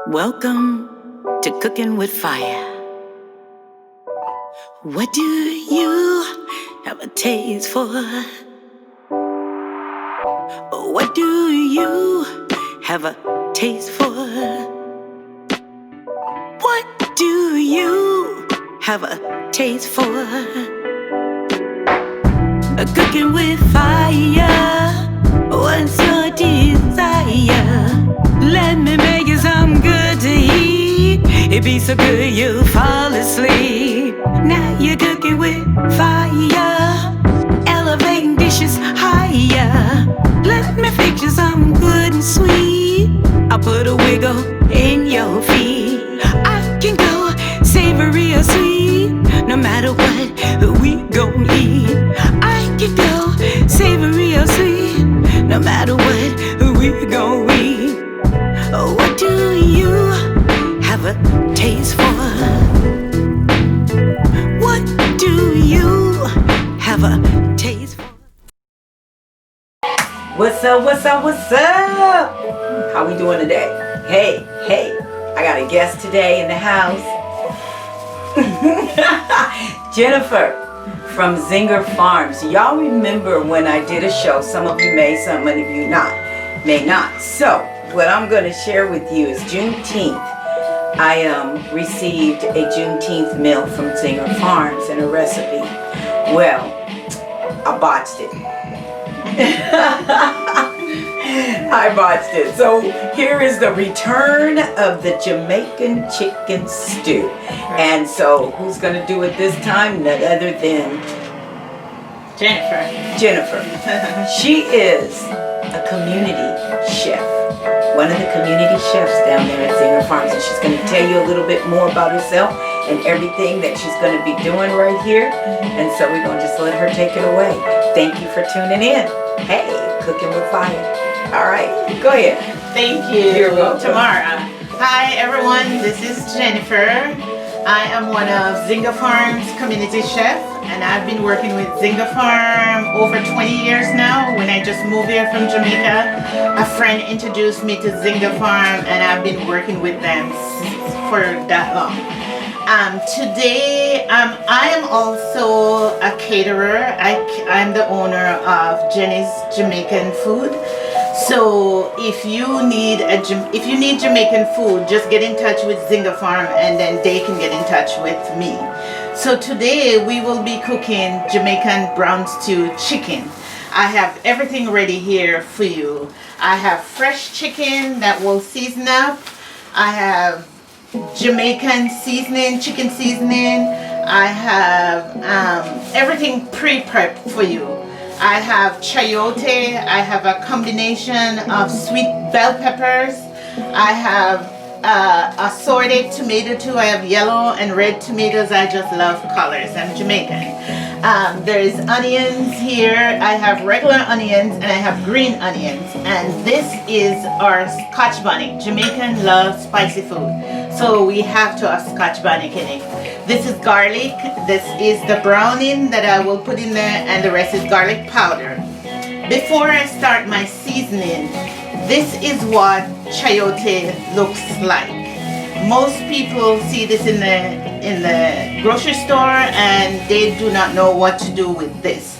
Welcome to Cooking with Fire. What do you have a taste for? What do you have a taste for? What do you have a taste for? Cooking with fire, what's your desire? Let me make you some good to eat. It be so good you'll fall asleep. Now you're cooking with fire, elevating dishes higher. Let me fix you some good and sweet. I'll put a wiggle in your feet. I can go savory or sweet, no matter what we gon' eat. I can go savory or sweet, no matter what we gon' eat. What do you have a taste for? What do you have a taste for? What's up, what's up, what's up? How we doing today? Hey, I got a guest today in the house. Jennifer from Zenger Farms. Y'all remember when I did a show? Some of you may, some of you may not. So, what I'm going to share with you is Juneteenth. I received a Juneteenth meal from Zenger Farms and a recipe. Well, I botched it. I botched it. So here is the return of the Jamaican chicken stew. And so who's going to do it this time? None other than Jennifer. She is a community chef. One of the community chefs down there at Zenger Farms, and she's going to tell you a little bit more about herself and everything that she's going to be doing right here. And so we're going to just let her take it away. Thank you for tuning in. Hey, Cooking with Fire. All right, go ahead. Thank you. You're welcome. Tamara. Hi everyone, this is Jennifer. I am one of Zenger Farms community chef, and I've been working with Zenger Farm over 20 years now. When I just moved here from Jamaica, a friend introduced me to Zenger Farm, and I've been working with them for that long. Today, I am also a caterer. I'm the owner of Jenny's Jamaican Food. So if you need Jamaican food, just get in touch with Zenger Farm, and then they can get in touch with me. So today we will be cooking Jamaican brown stew chicken. I have everything ready here for you. I have fresh chicken that will season up. I have Jamaican seasoning, chicken seasoning. I have everything pre-prepped for you. I have chayote. I have a combination of sweet bell peppers. I have assorted tomato too. I have yellow and red tomatoes. I just love colors. I'm Jamaican. There's onions here. I have regular onions and I have green onions. And this is our Scotch bonnet. Jamaican loves spicy food, so we have to have Scotch bonnet in it. This is garlic. This is the browning that I will put in there, and the rest is garlic powder. Before I start my seasoning, this is what chayote looks like. Most people see this in the grocery store and they do not know what to do with this.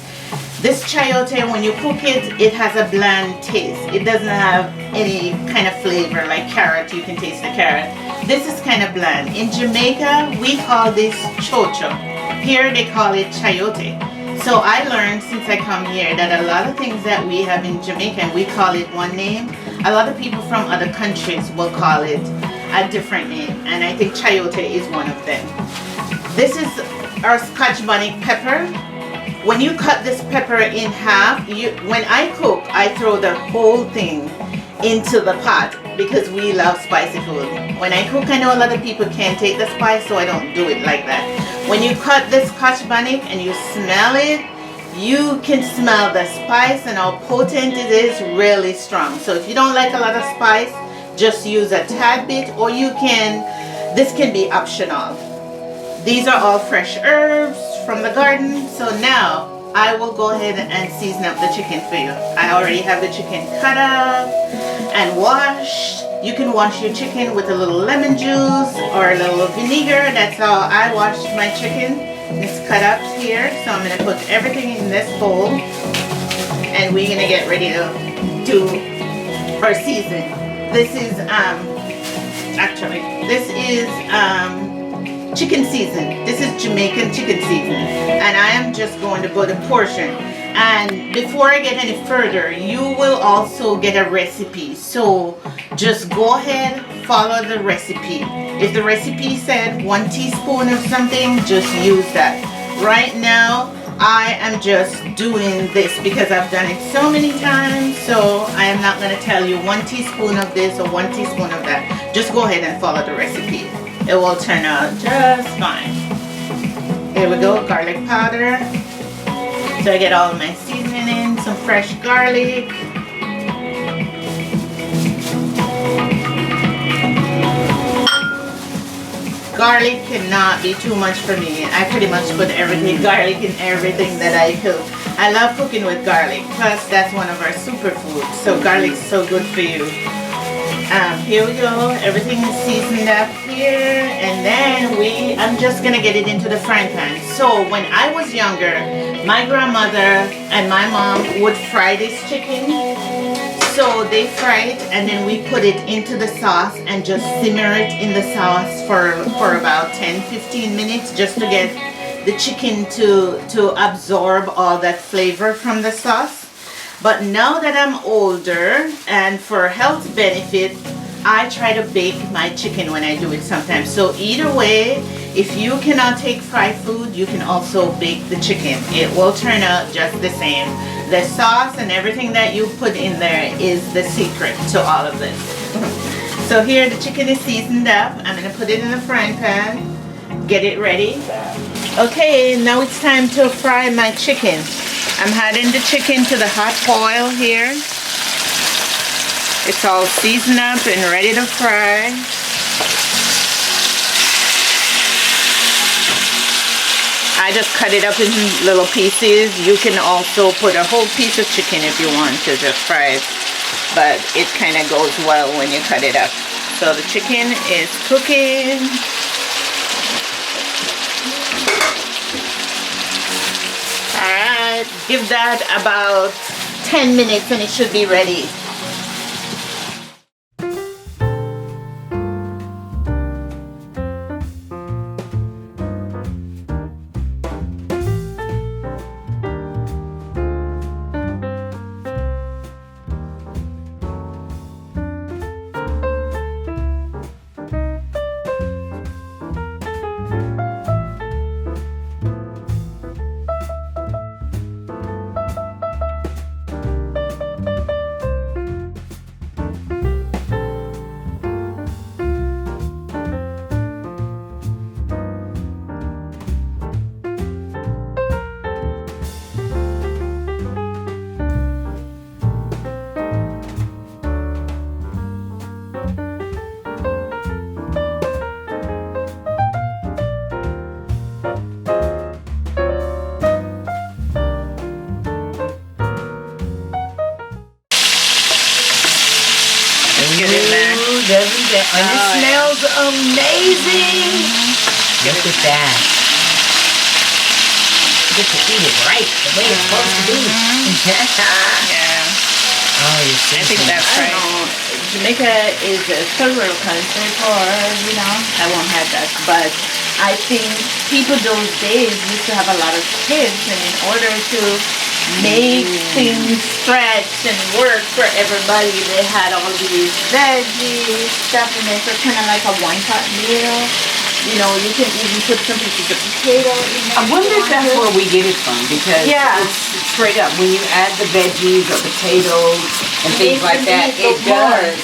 This chayote, when you cook it, it has a bland taste. It doesn't have any kind of flavor like carrot. You can taste the carrot. This is kind of bland. In Jamaica, we call this chocho. Here they call it chayote. So I learned since I come here that a lot of things that we have in Jamaica, we call it one name. A lot of people from other countries will call it a different name, and I think chayote is one of them. This is our Scotch bonnet pepper. When you cut this pepper in half, when I cook, I throw the whole thing into the pot because we love spicy food. When I cook, I know a lot of people can't take the spice, so I don't do it like that. When you cut this Scotch bonnet and you smell it, you can smell the spice and how potent it is, really strong. So if you don't like a lot of spice, just use a tad bit, or this can be optional. These are all fresh herbs from the garden. So now I will go ahead and season up the chicken for you. I already have the chicken cut up and washed. You can wash your chicken with a little lemon juice or a little vinegar. That's how I washed my chicken. It's cut up here. So I'm going to put everything in this bowl. And we're going to get ready to do our season. This is, chicken season. This is Jamaican chicken season. And I am just going to put a portion. And before I get any further, you will also get a recipe. So just go ahead, follow the recipe. If the recipe said 1 teaspoon of something, just use that. Right now, I am just doing this because I've done it so many times. So I am not going to tell you 1 teaspoon of this or 1 teaspoon of that. Just go ahead and follow the recipe. It will turn out just fine. Here we go, garlic powder. So I get all of my seasoning in, some fresh garlic. Garlic cannot be too much for me. I pretty much put garlic in everything that I cook. I love cooking with garlic. Plus, that's one of our superfoods. So garlic's so good for you. Here we go. Everything is seasoned up here. And then I'm just going to get it into the frying pan. So when I was younger, my grandmother and my mom would fry this chicken. So they fry it and then we put it into the sauce and just simmer it in the sauce for about 10-15 minutes just to get the chicken to absorb all that flavor from the sauce. But now that I'm older and for health benefit, I try to bake my chicken when I do it sometimes. So either way, if you cannot take fried food, you can also bake the chicken. It will turn out just the same. The sauce and everything that you put in there is the secret to all of this. So here the chicken is seasoned up. I'm going to put it in the frying pan, get it ready. Okay, now it's time to fry my chicken. I'm adding the chicken to the hot oil here. It's all seasoned up and ready to fry. I just cut it up in little pieces. You can also put a whole piece of chicken if you want to just fry it. But it kind of goes well when you cut it up. So the chicken is cooking. Alright, give that about 10 minutes and it should be ready. Get in there. Doesn't it? And it smells amazing. Look at that. You get to eat it right, the way it's supposed to be. Yeah. Oh, you're so I think that's right. Jamaica is a third world country for, I won't have that. But I think people those days used to have a lot of kids, and in order to make things stretch and work for everybody, they had all these veggies, stuff in it, so kind of like a one-pot meal. You can even put some pieces of potato in there. I wonder if that's where we get it from, because it's straight up, when you add the veggies or potatoes and things like that, it does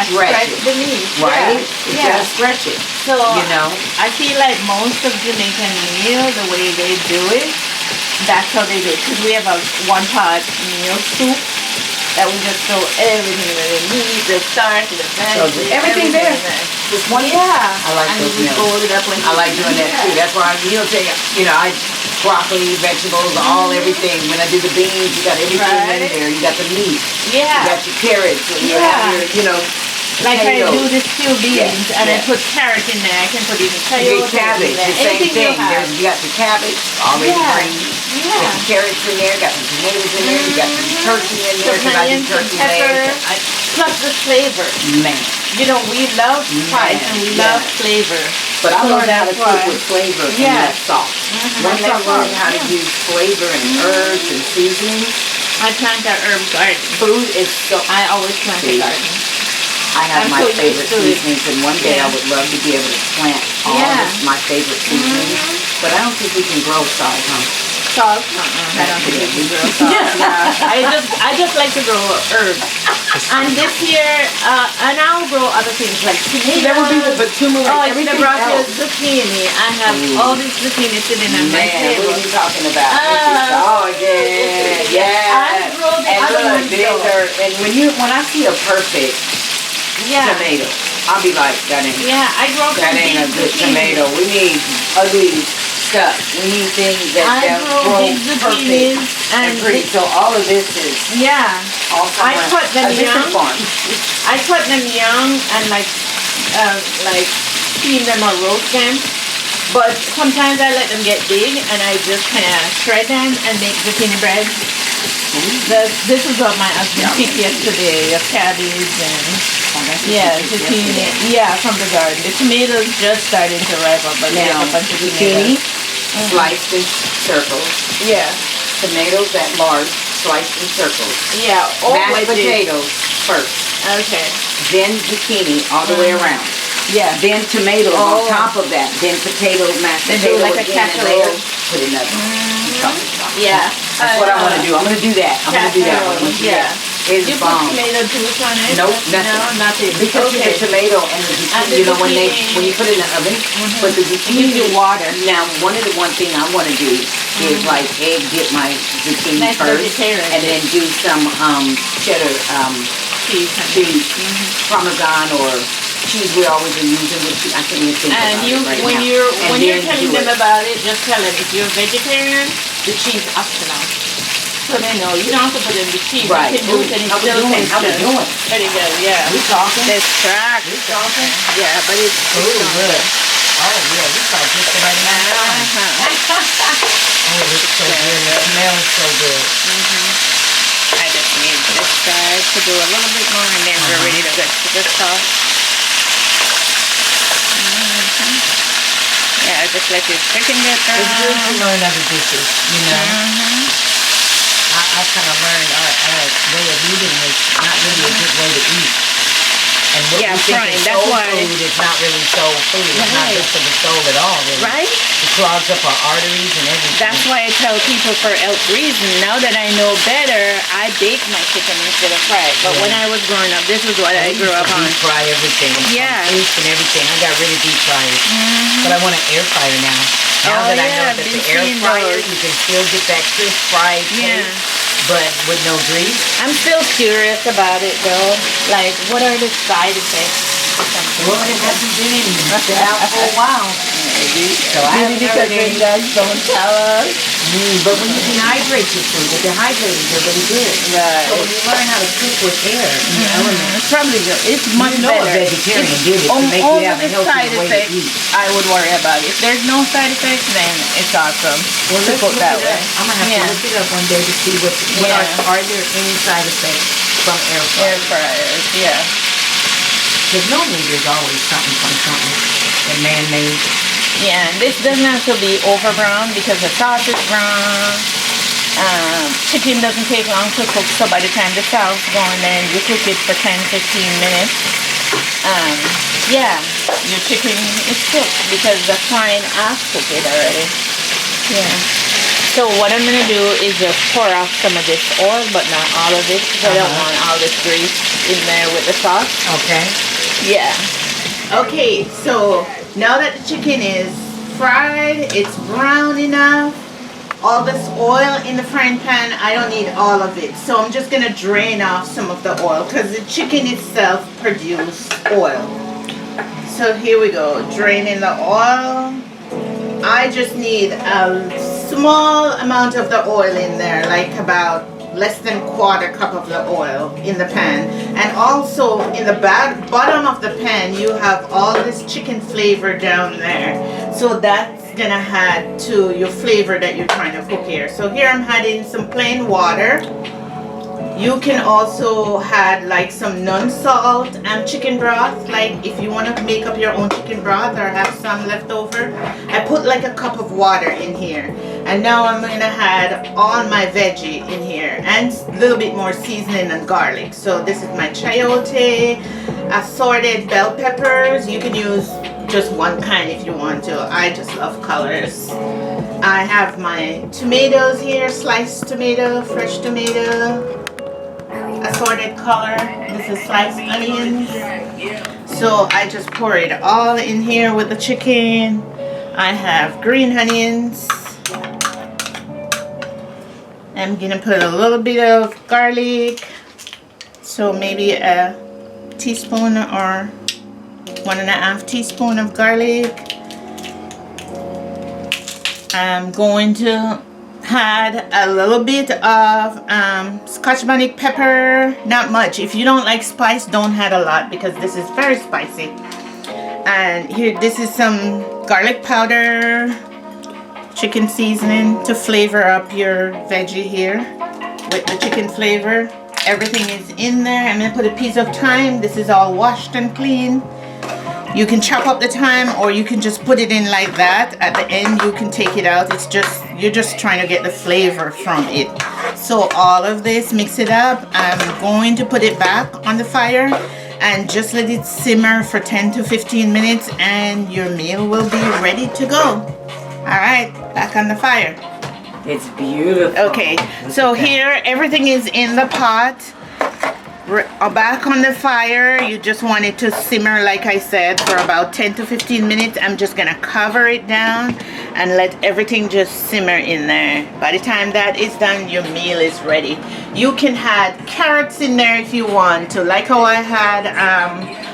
stretch the meat. right? It does stretch it, So, I feel like most of Jamaican meal, the way they do it, that's how they do it. Because we have a one-pot meal soup that we just throw everything with the meat, the starch, the veggies, everything there. Just one. Yeah. I like and those we meals. fold it up like I like doing that too. That's why I broccoli, vegetables, everything. When I do the beans, you got everything in there. You got the meat. Yeah. You got your carrots. And you have your, Like I potatoes. do the stew beans and I put carrot in there. I can put even You coyote get cabbage, in there. the same Anything thing. you have. You got the cabbage already green. Yeah. Got the carrots in there, got the tomatoes in there, you got the turkey in there, Some because I do onions, some turkey pepper, legs. plus the flavor. Man. You know, we love spice and we love flavor. But I So learned how to that's cook why- with flavor and Yeah. not salt. Once I learned how to use flavor and herbs and seasonings, I plant that herb garden. food is so... I always plant a garden. I have I'm my so favorite used to it. seasonings, and one day I Yeah. would love to be able to plant all of my favorite seasonings. But I don't think we can grow salt, huh? Salt? I don't think we can grow salt. Yeah. I just like to grow herbs. And this year, and I'll grow other things like tomatoes. That would be but turmeric. Oh, I everything brought you else. zucchini. I have all these zucchini sitting on my Man, table. what are you talking about? Oh, yeah, yeah. I grow the And other look, ones these though. are, and when I see a perfect tomato, I'll be like, that I grow ain't a big good zucchini. tomato. We need ugly stuff. We need things that I grow big perfect zucchinis and pretty. So all of this is all I cut them a different young. farm. I cut them young and like steam them or roast them. But sometimes I let them get big and I just kind of shred them and make zucchini bread. This is what my husband picked yesterday, of cabbage and zucchini. Yeah, from the garden. The tomatoes just starting to ripe up, but we Now, have a bunch of zucchini tomatoes. sliced in circles. Yeah, Tomatoes that large, sliced in circles. yeah. Mashed potatoes first. Okay. Then zucchini all the way around. Yeah. Then tomatoes on top of that. Then potatoes, mashed They do potatoes like a again, and later casserole. put another. Yeah. That's what I want to do. I'm going to do that. I'm going to do that. I'm gonna do Yeah. that. It's You put bomb. tomato juice on it? Nope, nothing. No, nothing. Because Okay. the tomato and the zucchini, And the you know, when zucchini. you put it in the oven, but the zucchini, gives you water. Now, one thing I want to do is like dip my zucchini Nice first, vegetarian and then do some cheddar Cheese. cheese, Parmesan or cheese we always are using, which I can't even think And about you, it right when now. you're And when you're then telling do them it. about it, just tell them if you're vegetarian, the cheese optional. So they know you don't have to put in the cheese. Right. You can do it and it How we still doing? tastes How we good. doing? Very good. Yeah. We talking? This track. We talking? Yeah, but it's Ooh, good. Oh yeah, we talk just about now. Oh, it's so good. It smells so good. I just need this side to do a little bit more and then we're ready to get to the sauce. Yeah, just let your chicken get brown. It's good to learn other dishes, you know. I kind of learned our way of eating is not really a good way to eat. And what Yeah, we think frying, is that's soul why- food is not really soul food. It's not Right. good for the soul at all, really. Right? It clogs up our arteries and everything. That's why I tell people for health reasons, now that I know better, I bake my chicken instead of fry it. But when I was growing up, this is what I grew up on. Deep fry everything. Yeah. Fish and everything. I got rid of deep fryers. But I want an air fryer now. Now Oh, that I yeah, know I've that been the air seeing fryer, those. you can still get that crisp fried Yeah. taste, but with no grease. I'm still curious about it though. Like, what are the side effects? Well, it hasn't been out for a while. So I haven't heard any. guys don't tell us. But when you dehydrate your food, the dehydrated are really good. Right. So when you learn how to cook with air and the elements, It's probably good. It's much you know a better. vegetarian did it to make you Only have a the side healthy way to effects eat. I would worry about. If there's no side effects, then it's awesome. Well, to let's cook look that it way. up. I'm gonna have Yeah. to look it up one day to see what Yeah. are there any side effects from air Air fryers? fryers, yeah. Because normally there's always something from something that man-made. Yeah, and this doesn't have to be over brown because the sauce is brown. Chicken doesn't take long to cook, so by the time the sauce is going in, you cook it for 10-15 minutes. Yeah, your chicken is cooked because the frying has cooked it already. Yeah. So what I'm gonna do is just pour off some of this oil, but not all of it, because I don't want all this grease in there with the sauce. Okay. Yeah. Okay, so now that the chicken is fried, it's brown enough. All this oil in the frying pan, I don't need all of it. So I'm just gonna drain off some of the oil because the chicken itself produces oil. So here we go, draining the oil. I just need a small amount of the oil in there, like about less than quarter cup of the oil in the pan. And also in the bottom of the pan, you have all this chicken flavor down there. So that's gonna add to your flavor that you're trying to cook here. So here I'm adding some plain water. You can also add like some non-salt chicken broth, like if you want to make up your own chicken broth or have some left over. I put like a cup of water in here, and now I'm going to add all my veggie in here and a little bit more seasoning and garlic. So this is my chayote, assorted bell peppers. You can use just one kind if you want to. I just love colors. I have my tomatoes here, sliced tomato, fresh tomato, assorted color. This is sliced onions. So I just pour it all in here with the chicken. I have green onions. I'm gonna put a little bit of garlic, so maybe a teaspoon or 1.5 teaspoon of garlic. I'm going to add a little bit of Scotch bonnet pepper, not much. If you don't like spice, don't add a lot because this is very spicy. And here, this is some garlic powder, chicken seasoning to flavor up your veggie here with the chicken flavor. Everything is in there. I'm gonna put a piece of thyme. This is all washed and clean. You can chop up the thyme, or you can just put it in like that. At the end, you can take it out. It's just, you're just trying to get the flavor from it. So all of this, mix it up. I'm going to put it back on the fire and just let it simmer for 10 to 15 minutes and your meal will be ready to go. All right, back on the fire. It's beautiful. Okay, so here everything is in the pot. Back on the fire. You just want it to simmer, like I said, for about 10 to 15 minutes. I'm just gonna cover it down and let everything just simmer in there. By the time that is done, your meal is ready. You can add carrots in there if you want to, like how I had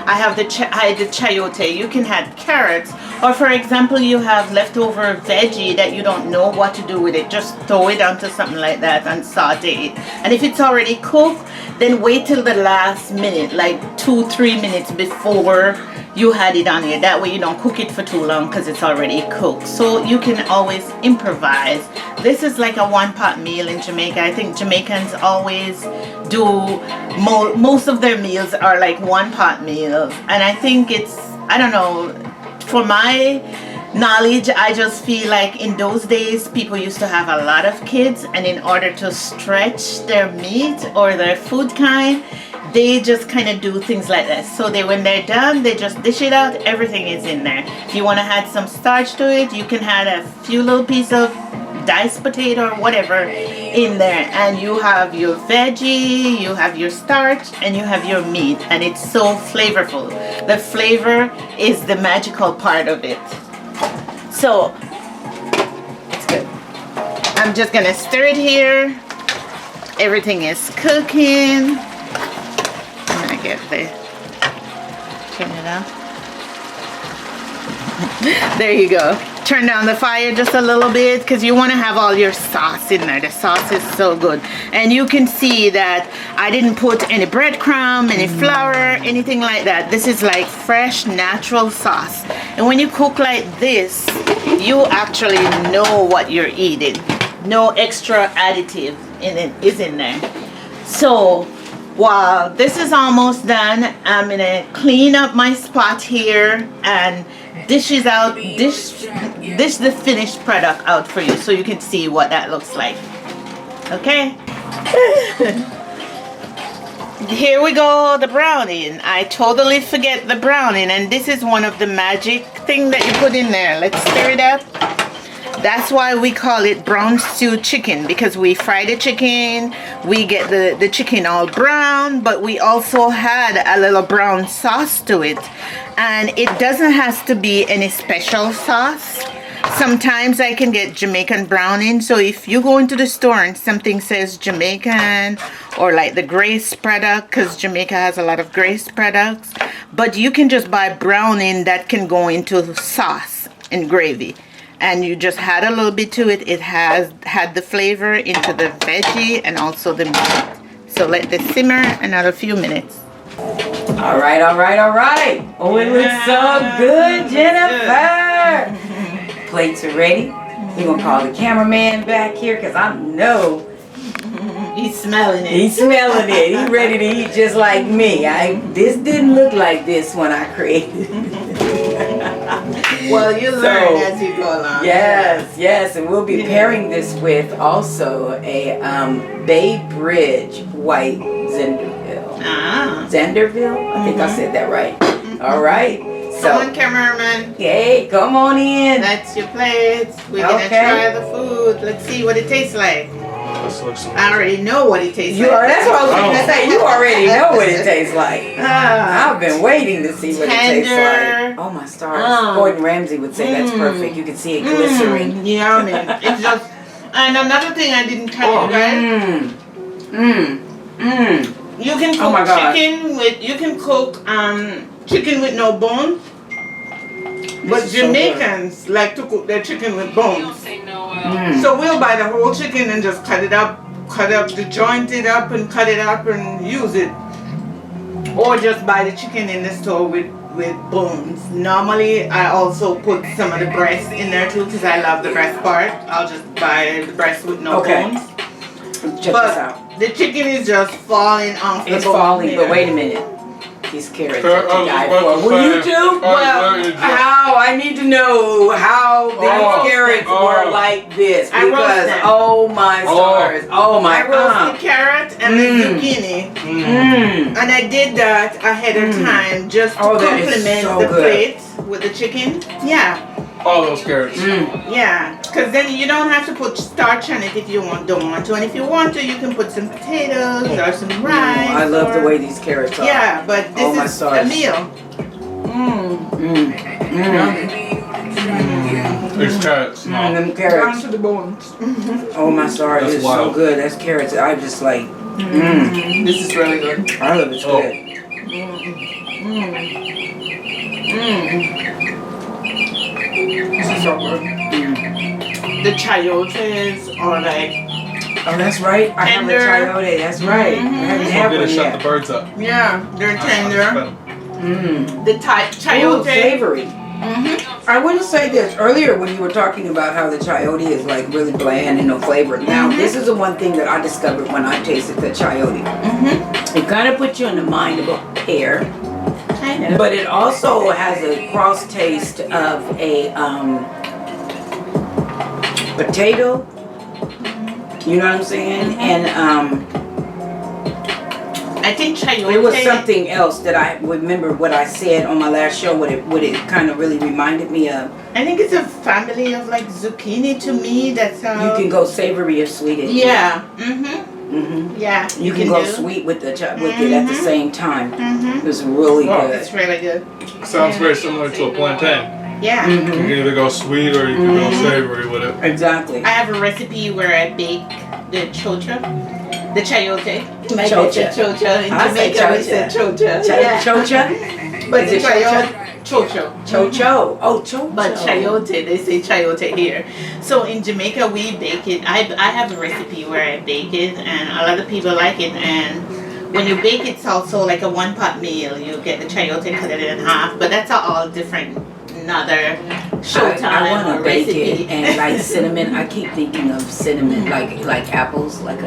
I have the chayote. You can add carrots, or for example, you have leftover veggie that you don't know what to do with it. Just throw it onto something like that and saute it. And if it's already cooked, then wait till the last minute, like 2-3 minutes before you had it on here. That way you don't cook it for too long because it's already cooked. So you can always improvise. This is like a one-pot meal in Jamaica. I think Jamaicans always do, most of their meals are like one-pot meals. And I think it's, I don't know, for my knowledge, I just feel like in those days people used to have a lot of kids, and in order to stretch their meat or their food kind, they just kind of do things like this. So when they're done, they just dish it out. Everything is in there. If you want to add some starch to it, you can add a few little pieces of diced potato or whatever in there, and you have your veggie, you have your starch, and you have your meat, and it's so flavorful. The flavor is the magical part of it. So it's good. I'm just gonna stir it here. Everything is cooking. I'm gonna get the, turn it on. There you go. Turn down the fire just a little bit because you want to have all your sauce in there. The sauce is so good. And you can see that I didn't put any breadcrumb, any flour, anything like that. This is like fresh, natural sauce. And when you cook like this, you actually know what you're eating. No extra additive in it is in there. So while this is almost done, I'm gonna clean up my spot here and dish the finished product out for you so you can see what that looks like. Okay. Here we go, the browning. I totally forget the browning, and this is one of the magic thing that you put in there. Let's stir it up. That's why we call it brown stew chicken, because we fry the chicken, we get the chicken all brown, but we also had a little brown sauce to it. And it doesn't have to be any special sauce. Sometimes I can get Jamaican browning. So if you go into the store and something says Jamaican, or like the Grace product, because Jamaica has a lot of Grace products, but you can just buy browning that can go into sauce and gravy. and you just add a little bit to it. It has had the flavor into the veggie and also the meat. So let this simmer another few minutes. All right, all right, all right. Oh, it looks so good, Jennifer. Plates are ready. We're going to call the cameraman back here because I know He's smelling it. he's smelling it. He's ready to eat just like me. This didn't look like this when I created it. Well, you learn as you go along. Yes, yes, and we'll be pairing this with also a Bay Bridge white Zenderville. Zenderville? I think I said that right. All right. Come on, cameraman. Hey, come on in. That's your plates. We're gonna try the food. Let's see what it tastes like. I already know what it tastes like. That's what I was going to say. You already know what it tastes like. I've been waiting to see what it tastes like. Oh my stars. Gordon Ramsay would say that's perfect. You can see it glistering. Yummy. It's just, and another thing I didn't tell you guys. You can cook chicken with, chicken with no bone. But Jamaicans like to cook their chicken with bones. So we'll buy the whole chicken and just cut it up, joint it up and cut it up and use it. Or just buy the chicken in the store with bones. Normally I also put some of the breast in there too because I love the breast part. I'll just buy the breast with no bones. Check this out. The chicken is just falling off the bone. It's falling, but wait a minute. These carrots are to die for. Will you too? Well, how? I need to know how these carrots were like this because oh my stars, oh my god! I roasted the carrot and the zucchini, and I did that ahead of time just to complement the plate with the chicken. Yeah. All those carrots. Yeah, because then you don't have to put starch on it if you don't want to, and if you want to, you can put some potatoes or some rice. I love the way these carrots are. Yeah, but this is a meal. There's carrots. Them carrots. Down to the bones. Oh my stars, it's so good. That's carrots. I just like. This is really good. I love it's good. This is so good. The chayotes are like. Oh, that's right. I have a chayote. That's right. I haven't had one shut yet. the birds up. Yeah, they're tender. The chayote. Savory. I want to say this earlier when you were talking about how the chayote is like really bland and no flavor. Now, this is the one thing that I discovered when I tasted the chayote. It kind of puts you in the mind of a pear. But it also has a cross taste of a potato. You know what I'm saying? And I think chayote. It was something else that I remember what I said on my last show. What it kind of really reminded me of. I think it's a family of like zucchini to me. That's how you can go savory or sweet. Yeah. Yeah. You can go sweet with it at the same time. It's really good. It's really good. Sounds very similar to a plantain. Yeah. You can either go sweet or you can go savory with it. Exactly. I have a recipe where I bake the chocha, the chayote. Chocha. Chocha. In Jamaica we said chocha. Chocha? But the chayote. Chocho. Chocho. Oh, chocho. But chayote, they say chayote here. So in Jamaica we bake it. I have a recipe where I bake it and a lot of people like it. And when you bake it's also like a one-pot meal. You get the chayote, cut it in half. But that's all different. Another showtime I want to bake recipe. it and like cinnamon. I keep thinking of cinnamon, like apples, like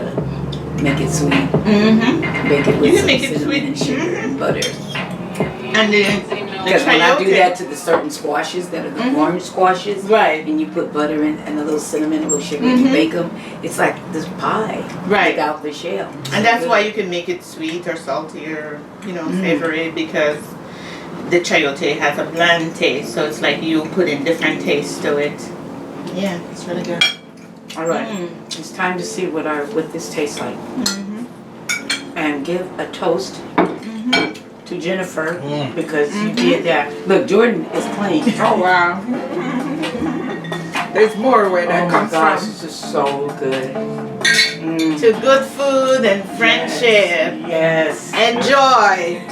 make it sweet. Bake it with some cinnamon and sugar and butter. And because when I do that to the certain squashes that are the orange squashes, and you put butter in and a little cinnamon, a little sugar, and you bake them, it's like this pie without the shell. And that's why you can make it sweet or salty or savory because the chayote has a bland taste, so it's like you put in different tastes to it. Yeah, it's really good. All right, it's time to see what this tastes like, and give a toast to Jennifer because you did that. Look, Jordan is clean. Oh wow! There's more where that comes from. This is so good. To good food and friendship. Yes. Enjoy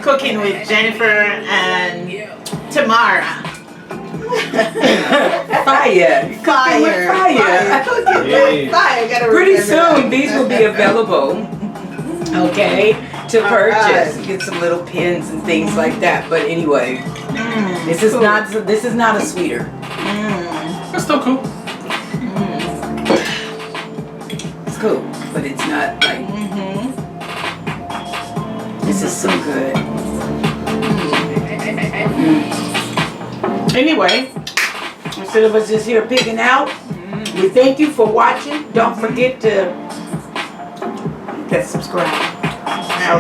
cooking with Jennifer and Tamara. Fire. Cooking with fire. Cooking Yay. with fire. Gotta Pretty remember soon, these will be available. Okay, to purchase. right. Get some little pins and things like that. But anyway, this is not a sweeter. That's still cool. It's cool, but it's not like. This is so good. Anyway, instead of us just here picking out, we thank you for watching. Don't forget to hit subscribe.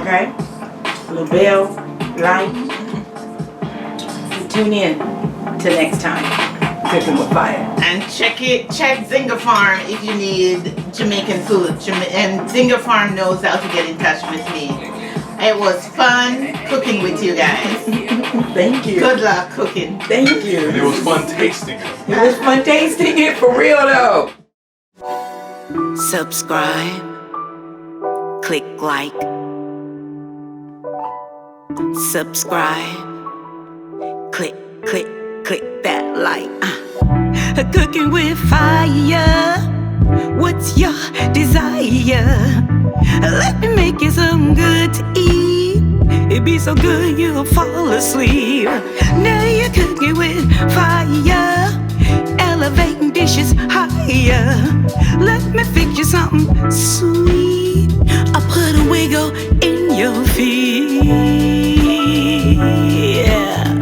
Okay? Little bell, like, and tune in till next time. Cooking with Fire. And check Zenger Farm if you need Jamaican food. And Zenger Farm knows how to get in touch with me. It was fun cooking with you guys. Thank you. Good luck cooking. Thank you. And it was fun tasting it. It was fun tasting it for real though. Subscribe, click like, subscribe, click that like. Cooking with fire, what's your desire? Let me make you some good to eat. It be so good you'll fall asleep. Now you're cooking with fire, elevating dishes higher. Let me fix you something sweet. I put a wiggle in your feet.